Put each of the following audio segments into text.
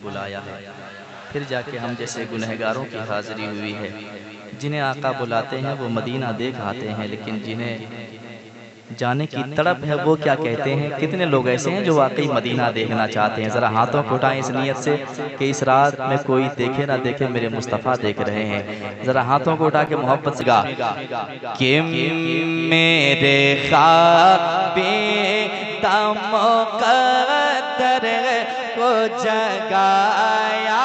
बुलाया है। फिर जाके हम जैसे गुनहगारों की हाज़िरी हुई है। जिन्हें आका बुलाते हैं वो मदीना देख आते हैं, लेकिन जिन्हें जाने की तड़प है वो क्या कहते हैं? कितने लोग ऐसे हैं जो वाकई मदीना देखना चाहते हैं? ज़रा हाथों को उठाएं इस नीयत से कि इस रात में कोई देखे ना देखे, मेरे मुस्तफ़ा देख रहे हैं। ज़रा हाथों को उठा के मोहब्बत से गा कि मेरे ख्वाबे मुक़द्दर को जगाया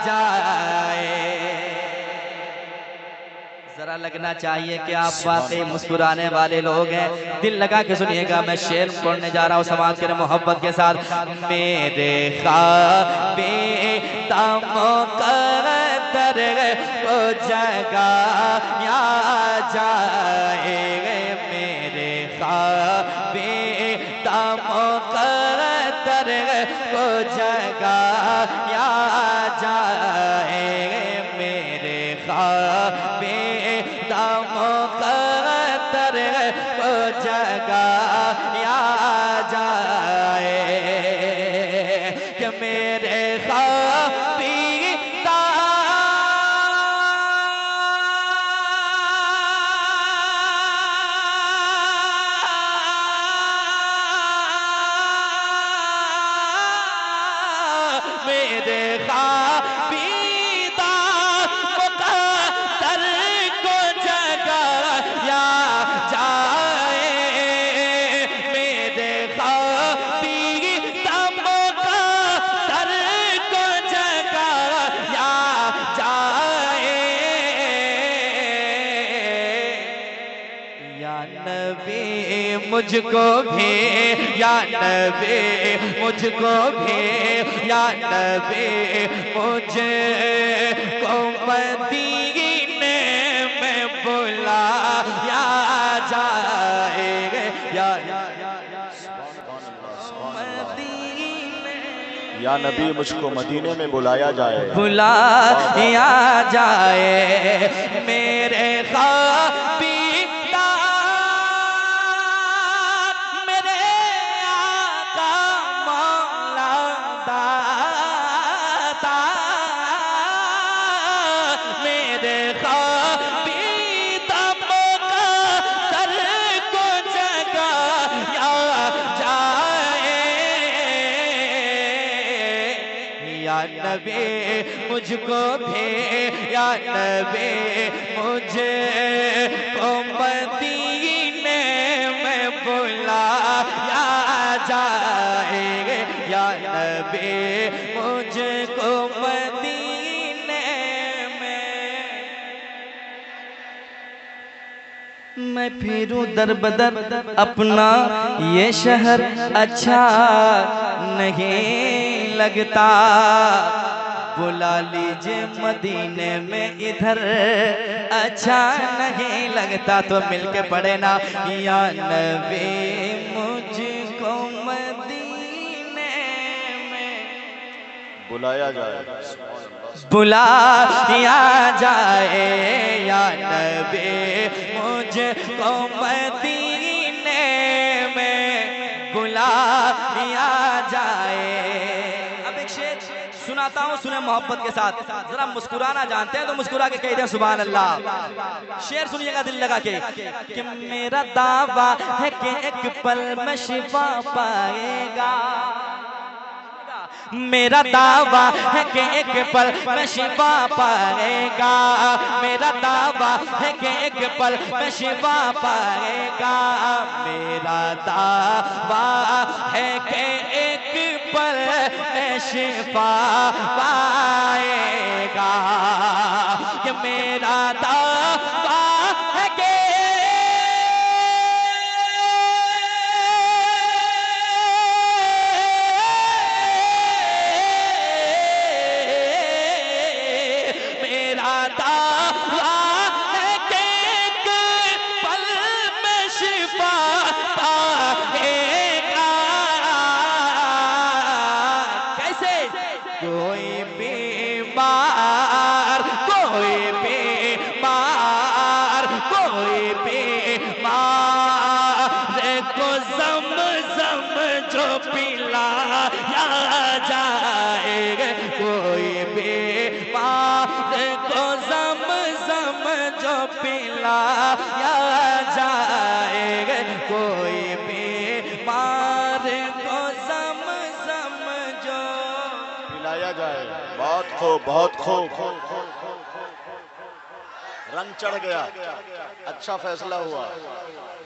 जाए। जरा लगना चाहिए कि आप वाकई मुस्कुराने वाले लोग हैं। दिल लगा के सुनिएगा, मैं शेर पढ़ने जा रहा हूँ समाज के मोहब्बत के साथ। मेरे ख्वाबे मुक़द्दर को जगाया जाए, मेरे ख्वाबे मुक़द्दर को जगाया जाए, मेरे ख्वाबे मुक़द्दर को जगाया जाए कि मेरे ख्वाबी मेरे ख्वाबीदा मुक़द्दर को जगाया जाए, मेरे ख्वाबीदा मुक़द्दर को जगाया जाए। या नबी मुझको भी, या नबी मुझको भी, या नबी मुझको मदीने में बुलाया जाए, या नबी मुझको मदीने में बुलाया जाए, बुलाया जाए, मेरे ख्वाबीदा मेरे आका मौला दाता, मेरे ख्वाबीदा मुक़द्दर को जगाया जाए। या नबी मुझको भी, या नबी मुझको मदीने में बुलाया जाए, या नबी मुझको मदीने में। मैं फिरूं दर बदर अपना ये शहर अच्छा नहीं लगता, बुला लीजिए मदीने में इधर अच्छा नहीं लगता। तो मिलके पढ़े ना, या नबी मुझको मदीने में बुलाया जाए, बुलाया जाए, या नबी मुझको मदीने में बुलाया जाए। अब एक शेर सुनाता हूँ, सुने मोहब्बत के साथ। जरा मुस्कुराना जानते हैं तो मुस्कुरा के कह दे सुभान अल्लाह। शेर सुनिएगा दिल लगा के कि मेरा दावा है कि एक पल में शिफा पाएगा, मेरा दावा है कि एक पल में शिफा पाएगा, मेरा दावा है कि एक पल में शिफा पाएगा, मेरा दावा है कि एक पल में शिफा पाएगा, कि मेरा दावा है कि कोई बीमार, कोई बीमार, कोई बीमार को ज़म-ज़म जो पिलाया जाए, कोई बीमार को ज़म-ज़म जो पिलाया जाए, कोई बीमार को ज़म-ज़म जो पिलाया जाए। बहुत खूब, बहुत खूब। रंग चढ़ गया, अच्छा फैसला हुआ,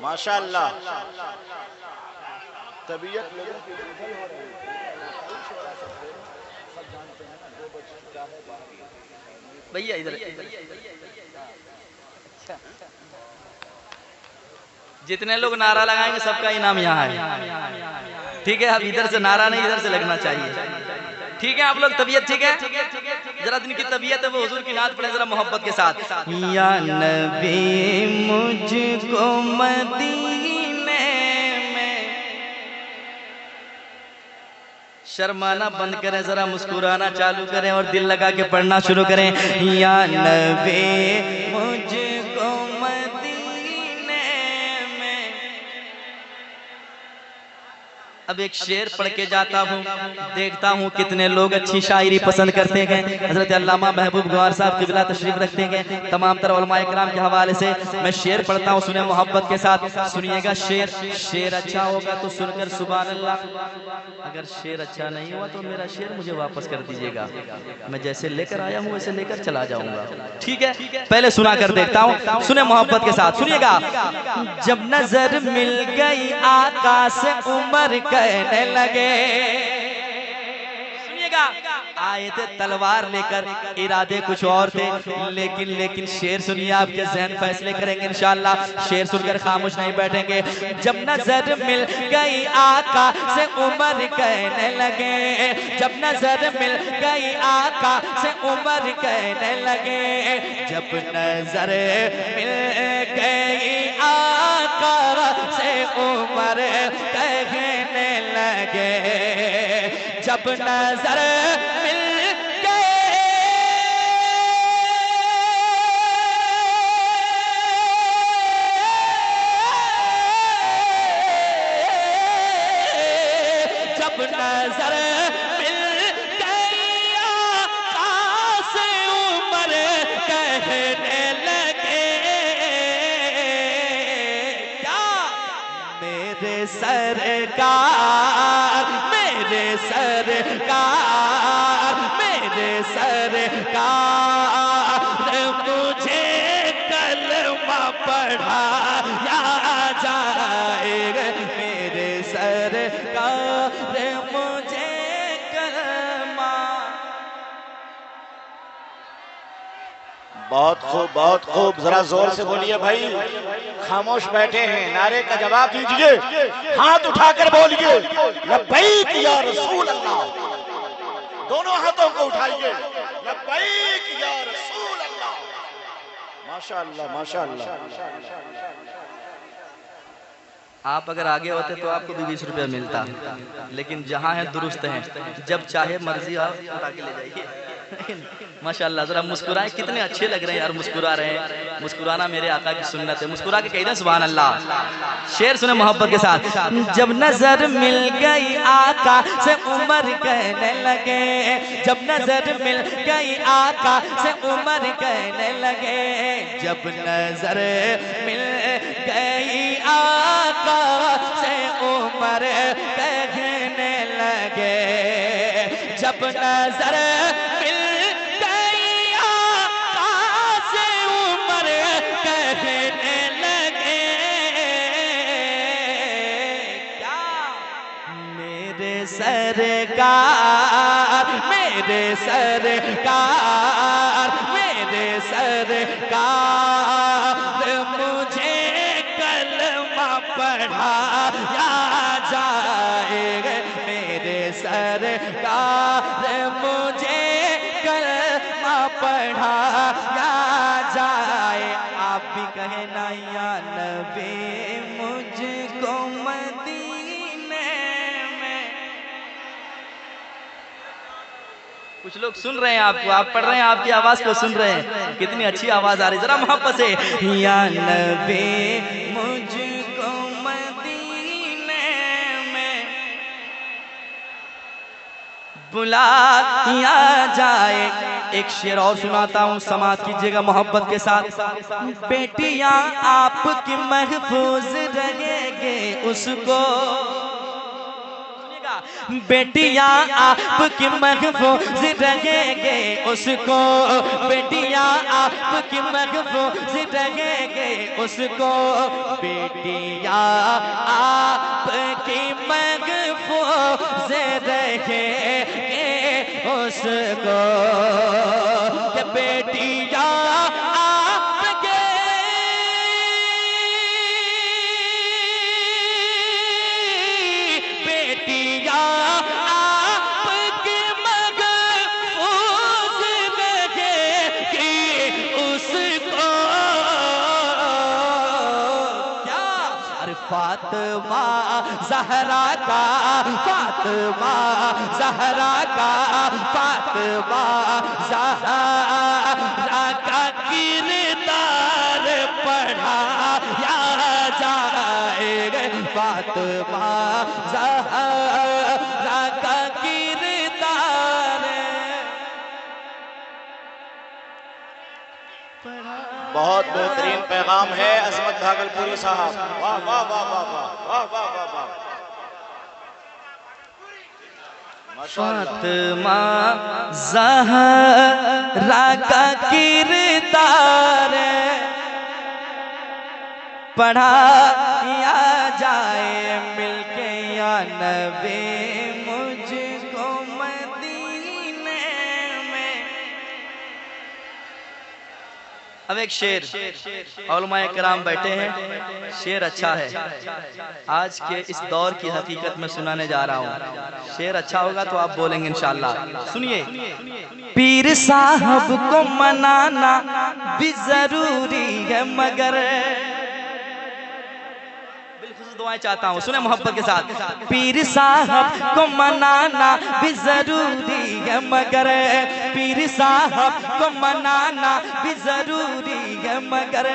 माशाअल्लाह। तबीयत लोगों की बदल हो रही है। भैया इधर जितने लोग नारा लगाएंगे सबका इनाम यहाँ है, ठीक है। अब इधर से नारा नहीं, इधर से लगना चाहिए, ठीक है। आप लोग तबीयत ठीक है, जरा जिनकी तबीयत है वो हुजूर की नात पढ़े जरा मोहब्बत के साथ। या नबी मुझको मदीने में, शर्माना बंद करें, जरा मुस्कुराना चालू करें और दिल लगा के पढ़ना शुरू करें। या नबी मुझको मदीने में। अब एक शेर पढ़ के जाता हूँ, देखता हूँ कितने लोग अच्छी शायरी पसंद करते हैं। हजरत अल्लामा महबूब गौहर साहब क़िबला तशरीफ रखते हैं। तमाम तरह उलमाए किराम के हवाले से मैं शेर पढ़ता हूँ, सुने मोहब्बत के साथ, सुनिएगा। शेर अच्छा होगा तो सुनकर सुभान अल्लाह, अगर शेर अच्छा नहीं हुआ तो मेरा शेर मुझे वापस कर दीजिएगा, मैं जैसे लेकर आया हूँ वैसे लेकर चला जाऊंगा, ठीक है। पहले सुना कर देखता हूँ, सुने मोहब्बत के साथ, सुनिएगा। जब नजर मिल गई आका से उमर कहने लगे, सुनिएगा। आए थे तलवार लेकर, इरादे कुछ और थे, लेकिन शेर सुनिए, आपके ज़हन फैसले करेंगे इंशाअल्लाह। शेर सुनकर खामोश नहीं बैठेंगे। जब नजर मिल गई आका से उमर कहने लगे, जब नजर मिल गई आका से उमर कहने लगे, जब नजर मिल गई आका से उमर कहने लगे, जब नजर मिल गए, जब नजर मिल गई आका से उमर कहने लगे, क्या मेरे सरकार, मेरे सरकार, मेरे सरकार मुझे कलमा पढ़ाया जाएगा, मेरे सरकार मुझे कलमा। बहुत खूब, बहुत खूब। जरा जोर से बोलिए भाई, खामोश बैठे हैं, नारे का जवाब दीजिए, हाथ उठाकर बोलिए लब्बैक या रसूल अल्लाह। दोनों हाथों को उठाइए, लब्बैक या रसूल अल्लाह। माशाअल्लाह, माशाअल्लाह। आप अगर आगे होते तो आपको भी 20 रुपया मिलता, लेकिन जहाँ है दुरुस्त है, जब चाहे मर्जी आप उठा के ले जाइए। माशाअल्लाह, जरा मुस्कुराएं, कितने अच्छे लग रहे हैं यार, मुस्कुरा रहे हैं। मुस्कुराना मेरे आका की सुन्नत है, मुस्कुरा के कह दें सुभान अल्लाह। शेर सुने मोहब्बत के साथ। जब नजर मिल गई आका से उमर कहने लगे, जब नजर मिल गई आका से उमर कहने लगे, जब नजर मिल गई आका से उमर कहने लगे, जब नजर मिल गई आका से उमर कहने लगे, क्या मेरे सरकार, मेरे सरकार, मेरे सरकार मुझे कलमा पढ़ाया जाएगा, मेरे सरकार मुझे कलमा पढ़ाया जाए। आप भी कहे ना या नबी मुझको मदीने में। कुछ लोग सुन रहे हैं आपको, आप पढ़ रहे हैं, आपकी आवाज को सुन रहे हैं, कितनी अच्छी आवाज आ रही है, जरा मोहब्बत से या नबी मुझको मदीने में बुलाया जाए। एक शेर और सुनाता हूँ, समाज कीजिएगा मोहब्बत के साथ। बेटियां आपकी महफूज रहेंगे उसको, बेटियां आपकी महफूज रहेंगे उसको, बेटियां आपकी महफूज रहेंगे उसको, बेटियां आपकी महफूज रहेंगे उसको, बेटियां फातिमा ज़हरा का, फातिमा ज़हरा का, फातिमा ज़हरा का किरदार पढ़ाया जाए, फातिमा ज़हरा का किरदार। बहुत बेहतरीन पैगाम है अजमत भागलपुरी साहब। वाह वाह वाह वाह वाह वाह वाह वाह। फातिमा ज़हरा का किरदार पढ़ाया जाए मिलके या नबी मुझको मदीने में। अब एक शेर, उलमाए किराम बैठे हैं, शेर अच्छा है, आज के इस दौर की हकीकत में सुनाने जा रहा हूँ। शेर अच्छा होगा तो आप बोलेंगे इंशाअल्लाह। सुनिए। पीर साहब को मनाना भी जरूरी है मगर, दुआएं चाहता हूँ, सुने मोहब्बत के साथ। पीर साहब को मनाना भी जरूरी है मगर, पीर साहब को मनाना भी जरूरी है मगर,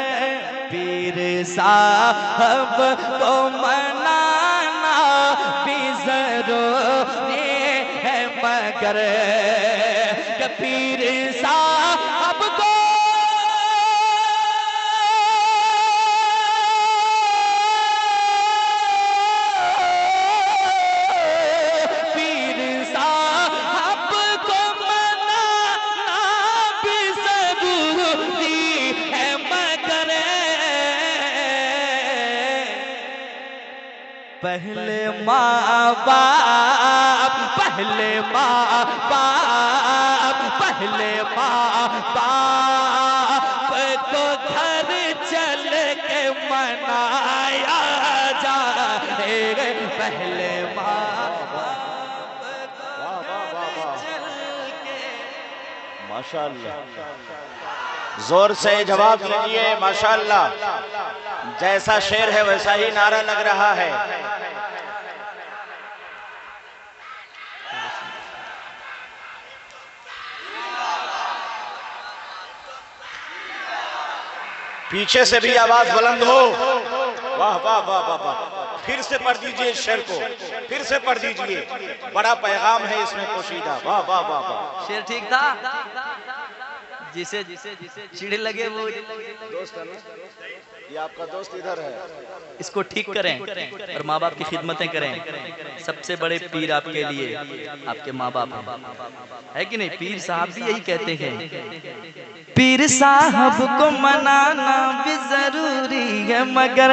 पीर साहब को मनाना भी जरूरी है मगर, पीर साहब को पहले माँ बाप, पहले माँ बाप, पहले माँ बाप को घर चल के मनाया जाए, पहले माँ बाप को घर चल के। माशाअल्लाह, जोर से जवाब दीजिए माशाअल्लाह। जैसा शेर है वैसा ही नारा लग रहा है। पीछे से भी आवाज बुलंद हो। वाह वाह वाह वाह वाह। फिर से पढ़ दीजिए इस शेर को, फिर से पढ़ दीजिए, बड़ा पैगाम है इसमें पोशीदा। वाह वाह वाह वाह। शेर ठीक था, जिसे चिढ़ लगे वो दोस्त है ना, ये आपका दोस्त इधर है, इसको ठीक करें और माँ बाप की खिदमतें करें। सबसे बड़े पीर आपके लिए आपके माँ बाप है कि नहीं? पीर साहब भी यही कहते हैं, पीर साहब को मनाना भी जरूरी है मगर,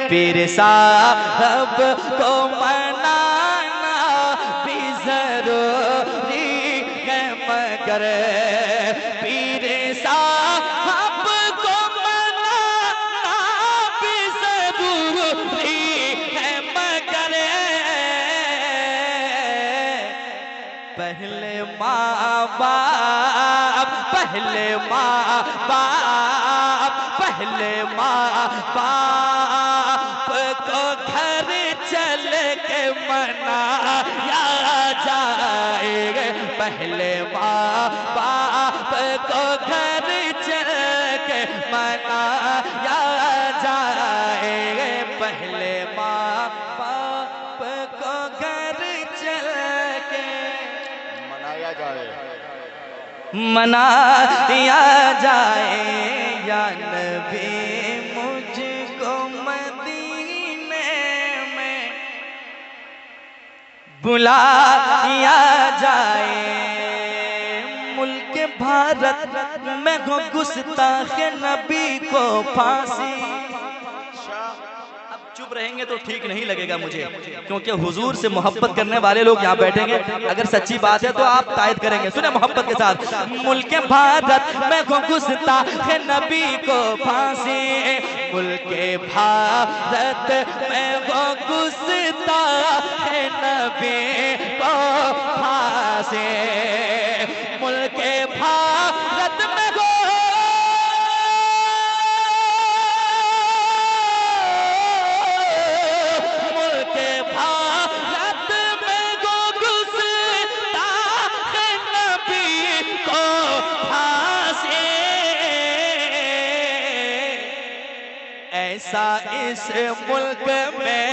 पीर साहब को मनाना भी जरूरी है मगर, पीर साहब को मनाना भी जरूरी है मगर, पहले माँ बाप, पहले माँ बाप, पहले माँ बाप को घर चल के मनाया जाए, पहले माँ बाप को घर चल के मनाया जाए, पहले माँ बाप को घर चल के। मनाया जाए या नबी मुझको मदीने में बुलाया जाए। मुल्क भारत में हो गुस्ताख नबी को फांसी। अब चुप रहेंगे तो ठीक नहीं लगेगा मुझे, क्योंकि हुजूर से मोहब्बत करने वाले लोग यहाँ बैठेंगे। अगर सच्ची बात है तो आप तायद करेंगे। सुने मोहब्बत के साथ, मुल्क भारत में हो गुस्ताख नबी को फांसी। मुल्क भारत में हो गुस्ताख नबी को फांसी। मुल्क भारत में हो मुल्क भारत में हो गुस्ताख नबी को फांसी। ऐसा इस मुल्क में,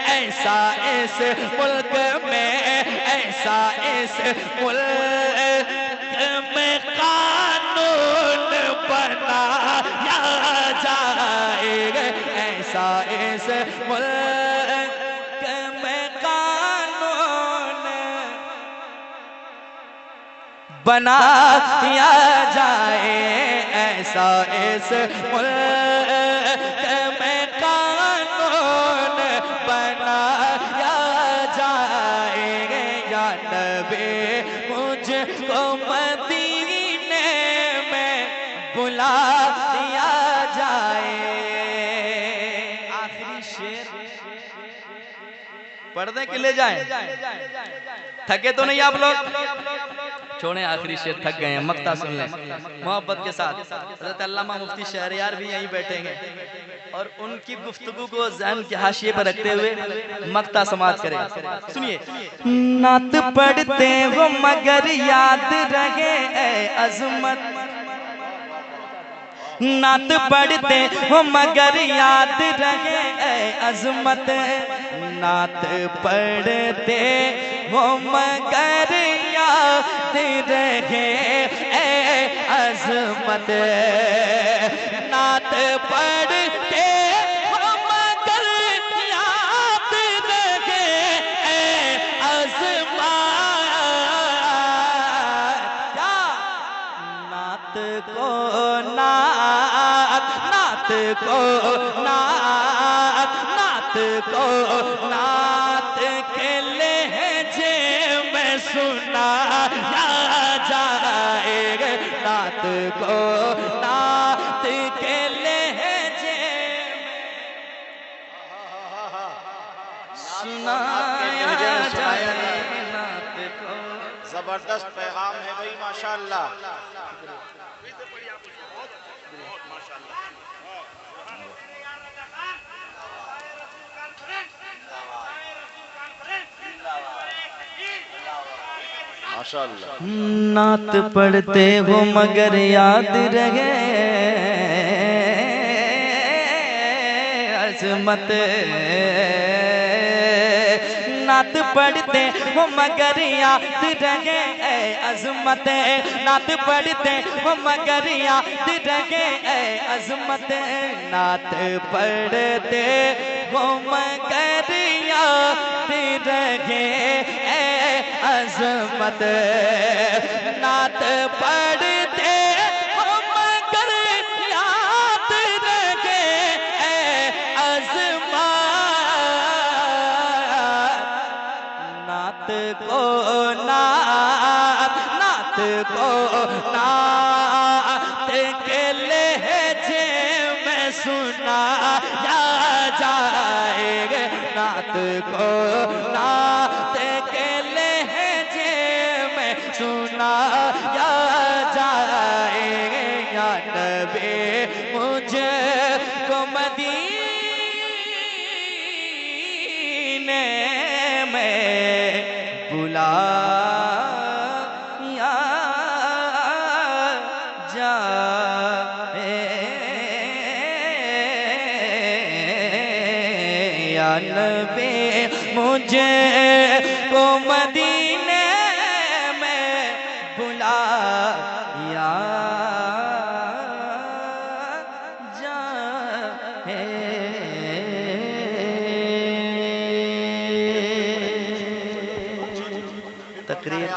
ऐसा इस मुल्क में, ऐसा इस मुल्क में कानून बनाया जाएगा। ऐसा इस मुल्क में कानून बनाया जाए। ऐसा इस मुल्क में कानून बनाया जाएगा। या नबी मुझको मदीने में बुला दिया जाए। आखिरी शेर पढ़ दें कि ले जाएं? थके तो नहीं आप लोग? छोड़ें, आखिरी शेर, थक गए हैं। मक्ता सुन लें मोहब्बत के साथ। हज़रत अल्लामा मुफ्ती शहरयार भी यहीं बैठेंगे और उनकी गुफ्तगू को ज़हन के हाशिए पर रखते हुए मक्ता समाप्त करें। सुनिए। नात पढ़ते हो मगर याद रहे ऐ अज़मत, नात पढ़ते हो मगर याद रहे ऐ अज़मत। नात पढ़ते हो मगर याद रहे ऐ अज़मत। नात पढ़ते हो मगर याद रहे ऐ अज़मत। नात को नात, नात को नात, नात को नात के लहजे में सुनाया जाएगा। नात को नात के लहजे में सुनाया जाएगा। नात को जबरदस्त पैगाम है भाई, माशाअल्लाह। माशाअल्लाह। नात पढ़ते हो मगर याद रहे अज़मत। नात पढ़ते हो मगर याद रहे ऐ अज़मत। नात पढ़ते हो मगर याद रहे ऐ अज़मत। नात पढ़ते हो मगर याद रहे ऐ अज़मत। नात पढ़ते हो मगर याद रहे ऐ अज़मत। नात को नात, नात को नात के लहजे में सुनाया जाएगा। नात को नात के लहजे में सुनाया जाएगा। या नबी मुझको मदीने में बुलाया जाए। या नबी मुझे को मदीने में बुला आ जाए। तकरीर